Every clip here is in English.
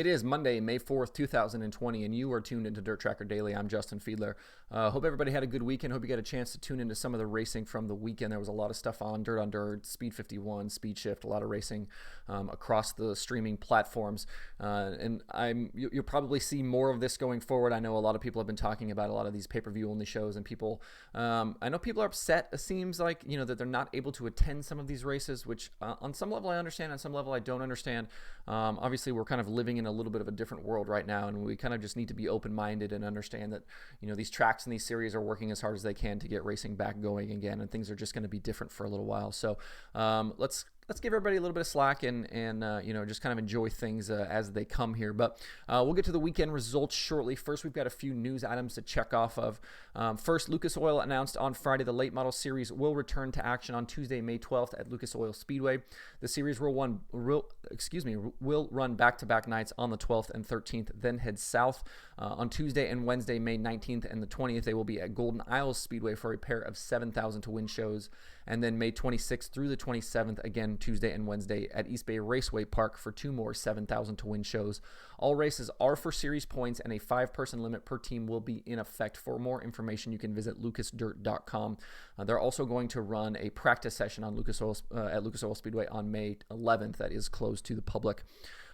It is Monday, May 4th, 2020, and you are tuned into DIRTRACKR Daily. I'm Justin Fiedler. Hope everybody had a good weekend. Hope you got a chance to tune into some of the racing from the weekend. There was a lot of stuff on Dirt on Dirt, Speed 51, Speed Shift, a lot of racing across the streaming platforms. And you'll probably see more of this going forward. I know a lot of people have been talking about a lot of these pay-per-view only shows, and people, I know people are upset, it seems like, that they're not able to attend some of these races, which on some level I understand, on some level I don't understand. Obviously, we're kind of living in a little bit of a different world right now, and we kind of just need to be open-minded and understand that these tracks and these series are working as hard as they can to get racing back going again, and things are just going to be different for a little while. So let's give everybody a little bit of slack and just kind of enjoy things as they come here. But we'll get to the weekend results shortly. First, we've got a few news items to check off of. First, Lucas Oil announced on Friday the late model series will return to action on Tuesday, May 12th at Lucas Oil Speedway. The series will run back-to-back nights on the 12th and 13th, then head south. On Tuesday and Wednesday, May 19th and the 20th, they will be at Golden Isles Speedway for a pair of 7,000 to win shows. And then May 26th through the 27th, again Tuesday and Wednesday at East Bay Raceway Park for 2 more 7,000 to win shows. All races are for series points, and a 5-person limit per team will be in effect. For more information, you can visit lucasdirt.com. They're also going to run a practice session on at Lucas Oil Speedway on May 11th that is closed to the public.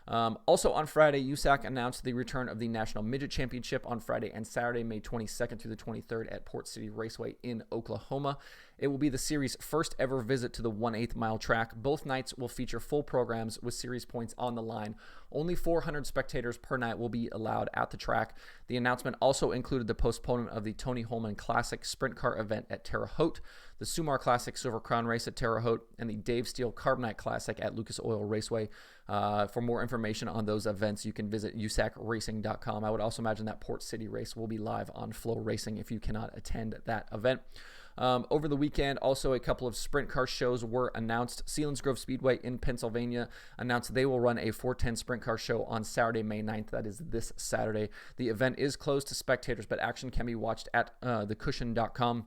Also on Friday, USAC announced the return of the National Midget Championship on Friday and Saturday, May 22nd through the 23rd at Port City Raceway in Oklahoma. It will be the series' first ever visit to the 1/8 mile track. Both nights will feature full programs with series points on the line. Only 400 spectators per night will be allowed at the track. The announcement also included the postponement of the Tony Holman Classic Sprint Car event at Terre Haute, the Sumar Classic Silver Crown Race at Terre Haute, and the Dave Steele Carbonite Classic at Lucas Oil Raceway. For more information on those events, you can visit usacracing.com. I would also imagine that Port City race will be live on Flow Racing if you cannot attend that event. Over the weekend, also a couple of sprint car shows were announced. Selinsgrove Speedway in Pennsylvania announced they will run a 410 sprint car show on Saturday, May 9th. That is this Saturday. The event is closed to spectators, but action can be watched at thecushion.com.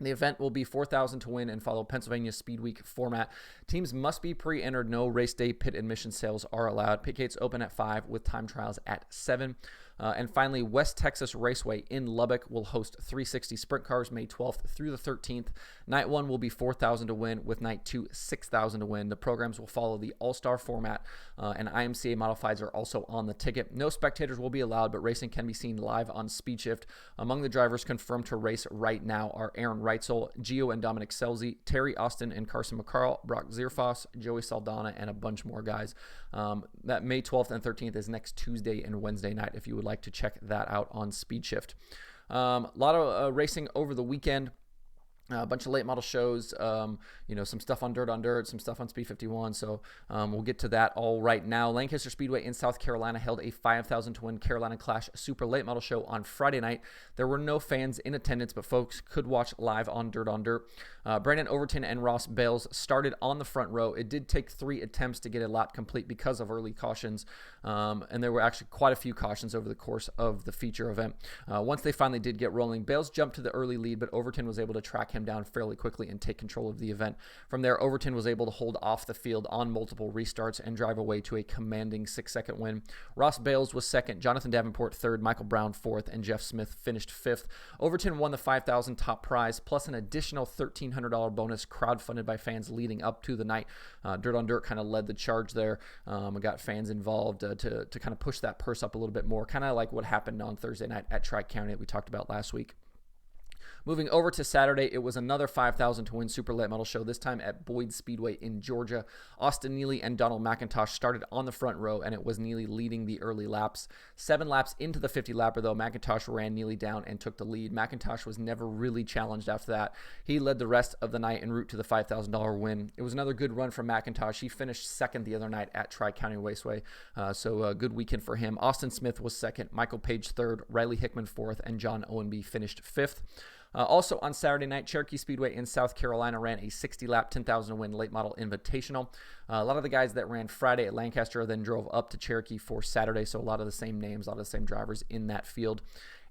The event will be 4,000 to win and follow Pennsylvania Speed Week format. Teams must be pre-entered. No race day pit admission sales are allowed. Pit gates open at 5 with time trials at 7. And finally, West Texas Raceway in Lubbock will host 360 sprint cars May 12th through the 13th. Night 1 will be 4,000 to win, with night 2 6,000 to win. The programs will follow the all-star format, and IMCA modifieds are also on the ticket. No spectators will be allowed, but racing can be seen live on Speed Shift. Among the drivers confirmed to race right now are Aaron Reitzel, Gio and Dominic Selzy, Terry Austin and Carson McCarl, Brock Zierfoss, Joey Saldana, and a bunch more guys. That May 12th and 13th is next Tuesday and Wednesday night if you would like to check that out on Speed Shift. A lot of racing over the weekend. A bunch of late model shows, some stuff on Dirt, some stuff on Speed 51, so we'll get to that all right now. Lancaster Speedway in South Carolina held a 5,000 to win Carolina Clash Super Late Model Show on Friday night. There were no fans in attendance, but folks could watch live on Dirt. Brandon Overton and Ross Bales started on the front row. It did take 3 attempts to get a lap complete because of early cautions, and there were actually quite a few cautions over the course of the feature event. Once they finally did get rolling, Bales jumped to the early lead, but Overton was able to track him down fairly quickly and take control of the event. From there, Overton was able to hold off the field on multiple restarts and drive away to a commanding 6-second win. Ross Bales was second, Jonathan Davenport third, Michael Brown fourth, and Jeff Smith finished fifth. Overton won the 5,000 top prize, plus an additional $1,300 bonus crowdfunded by fans leading up to the night. Dirt on Dirt kind of led the charge there. Got fans involved to kind of push that purse up a little bit more, kind of like what happened on Thursday night at Tri-County that we talked about last week. Moving over to Saturday, it was another 5,000 to win Super Late Model Show, this time at Boyd Speedway in Georgia. Austin Neely and Donald McIntosh started on the front row, and it was Neely leading the early laps. 7 laps into the 50-lapper, though, McIntosh ran Neely down and took the lead. McIntosh was never really challenged after that. He led the rest of the night en route to the $5,000 win. It was another good run for McIntosh. He finished second the other night at Tri-County Raceway, so a good weekend for him. Austin Smith was second, Michael Page third, Riley Hickman fourth, and John Owenby finished fifth. Also on Saturday night, Cherokee Speedway in South Carolina ran a 60-lap, 10,000 to win late model invitational. A lot of the guys that ran Friday at Lancaster then drove up to Cherokee for Saturday, so a lot of the same names, a lot of the same drivers in that field.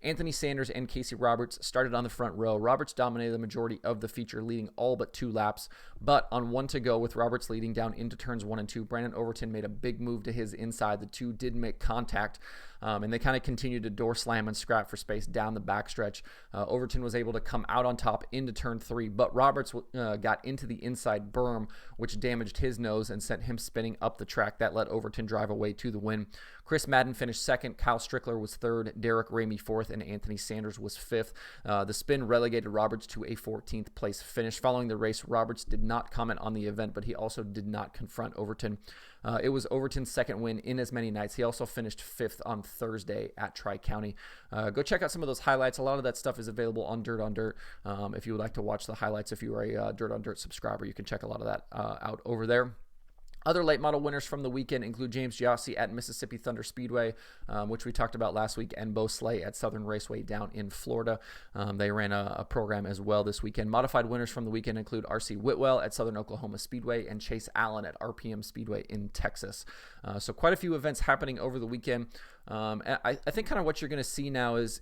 Anthony Sanders and Casey Roberts started on the front row. Roberts dominated the majority of the feature, leading all but 2 laps. But on 1 to go, with Roberts leading down into turns 1 and 2, Brandon Overton made a big move to his inside. The two did make contact, and they kind of continued to door slam and scrap for space down the backstretch. Overton was able to come out on top into turn 3, but Roberts got into the inside berm, which damaged his nose and sent him spinning up the track. That let Overton drive away to the win. Chris Madden finished 2nd, Kyle Strickler was 3rd, Derek Ramey 4th, and Anthony Sanders was 5th. The spin relegated Roberts to a 14th place finish. Following the race, Roberts did not comment on the event, but he also did not confront Overton. It was Overton's 2nd win in as many nights. He also finished 5th on Thursday at Tri-County. Go check out some of those highlights. A lot of that stuff is available on Dirt on Dirt. If you would like to watch the highlights, if you are a Dirt on Dirt subscriber, you can check a lot of that out over there. Other late model winners from the weekend include James Giossi at Mississippi Thunder Speedway, which we talked about last week, and Bo Slay at Southern Raceway down in Florida. They ran a program as well this weekend. Modified winners from the weekend include R.C. Whitwell at Southern Oklahoma Speedway and Chase Allen at RPM Speedway in Texas. So quite a few events happening over the weekend. I think kind of what you're going to see now is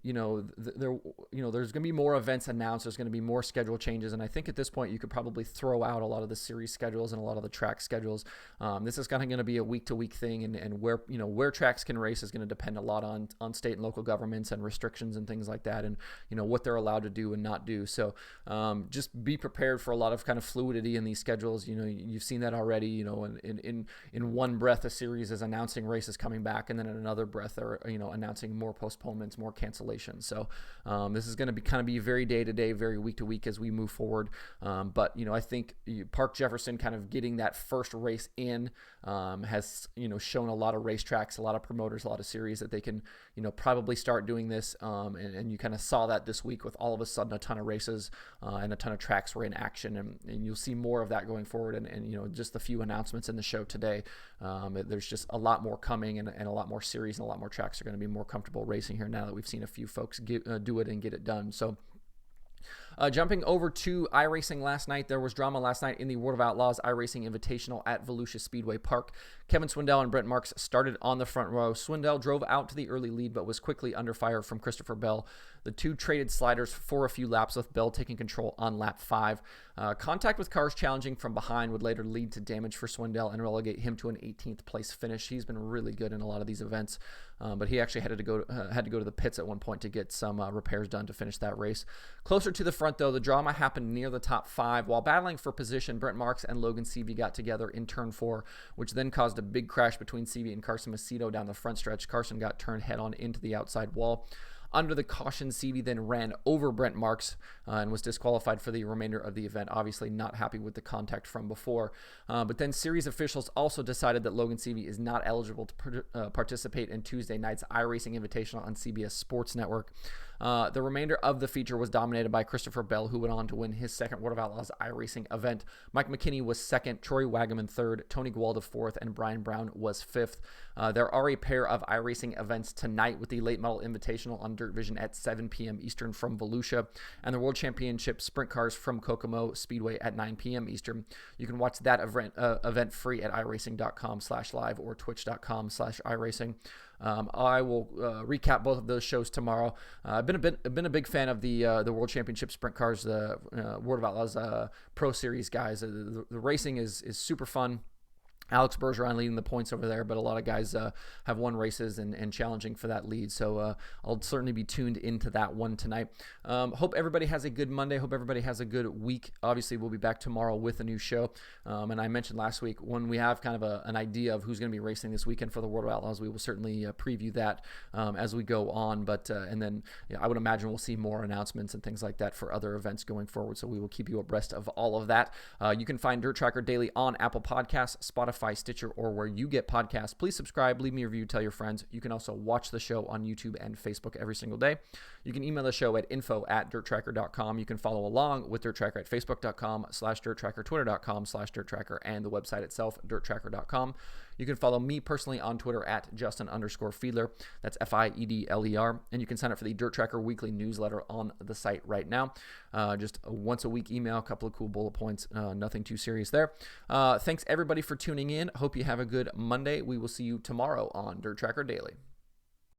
there's going to be more events announced. There's going to be more schedule changes, and I think at this point you could probably throw out a lot of the series schedules and a lot of the track schedules. This is kind of going to be a week-to-week thing, and where tracks can race is going to depend a lot on state and local governments and restrictions and things like that, and what they're allowed to do and not do. So just be prepared for a lot of kind of fluidity in these schedules. You've seen that already. In one breath, a series is announcing races coming back, and then in another breath, they're announcing more postponements, more cancellations. So this is going to be very day to day, very week to week as we move forward. But I think Park Jefferson kind of getting that first race in has shown a lot of racetracks, a lot of promoters, a lot of series that they can probably start doing this. And you kind of saw that this week with all of a sudden a ton of races and a ton of tracks were in action, and you'll see more of that going forward. And just a few announcements in the show today. There's just a lot more coming, and a lot more series and a lot more tracks are going to be more comfortable racing here now that we've seen a few folks do it and get it done. So jumping over to iRacing last night, there was drama last night in the World of Outlaws iRacing Invitational at Volusia Speedway Park. Kevin Swindell and Brent Marks started on the front row. Swindell drove out to the early lead, but was quickly under fire from Christopher Bell. The two traded sliders for a few laps, with Bell taking control on lap 5. Contact with cars challenging from behind would later lead to damage for Swindell and relegate him to an 18th place finish. He's been really good in a lot of these events, but he actually had to go to the pits at one point to get some repairs done to finish that race. Closer to the front, though, the drama happened near the top 5. While battling for position, Brent Marks and Logan Seavey got together in turn 4, which then caused a big crash between Seavey and Carson Macedo down the front stretch. Carson got turned head-on into the outside wall. Under the caution, Seavey then ran over Brent Marks and was disqualified for the remainder of the event. Obviously not happy with the contact from before. But then series officials also decided that Logan Seavey is not eligible to participate in Tuesday night's iRacing Invitational on CBS Sports Network. The remainder of the feature was dominated by Christopher Bell, who went on to win his second World of Outlaws iRacing event. Mike McKinney was 2nd, Troy Wagaman 3rd, Tony Gualda 4th, and Brian Brown was 5th. There are a pair of iRacing events tonight, with the Late Model Invitational on Dirt Vision at 7 p.m. Eastern from Volusia, and the World Championship Sprint Cars from Kokomo Speedway at 9 p.m. Eastern. You can watch that event free at iRacing.com/live or twitch.com/iRacing. I will recap both of those shows tomorrow. I've been a big fan of the World Championship Sprint Cars, the World of Outlaws Pro Series guys. The racing is super fun. Alex Bergeron leading the points over there, but a lot of guys have won races and challenging for that lead. So I'll certainly be tuned into that one tonight. Hope everybody has a good Monday. Hope everybody has a good week. Obviously, we'll be back tomorrow with a new show. And I mentioned last week, when we have kind of an idea of who's going to be racing this weekend for the World of Outlaws, we will certainly preview that as we go on. But and then I would imagine we'll see more announcements and things like that for other events going forward. So we will keep you abreast of all of that. You can find Dirt Tracker Daily on Apple Podcasts, Spotify, Stitcher, or where you get podcasts. Please subscribe, leave me a review, tell your friends. You can also watch the show on YouTube and Facebook every single day. You can email the show at info@dirttracker.com. You can follow along with Dirt Tracker at facebook.com/dirttracker, twitter.com/dirttracker, and the website itself, dirttracker.com. You can follow me personally on Twitter at Justin_Fiedler. That's Fiedler. And you can sign up for the Dirt Tracker weekly newsletter on the site right now. Just a once a week email, a couple of cool bullet points, nothing too serious there. Thanks everybody for tuning in. Hope you have a good Monday. We will see you tomorrow on Dirt Tracker Daily.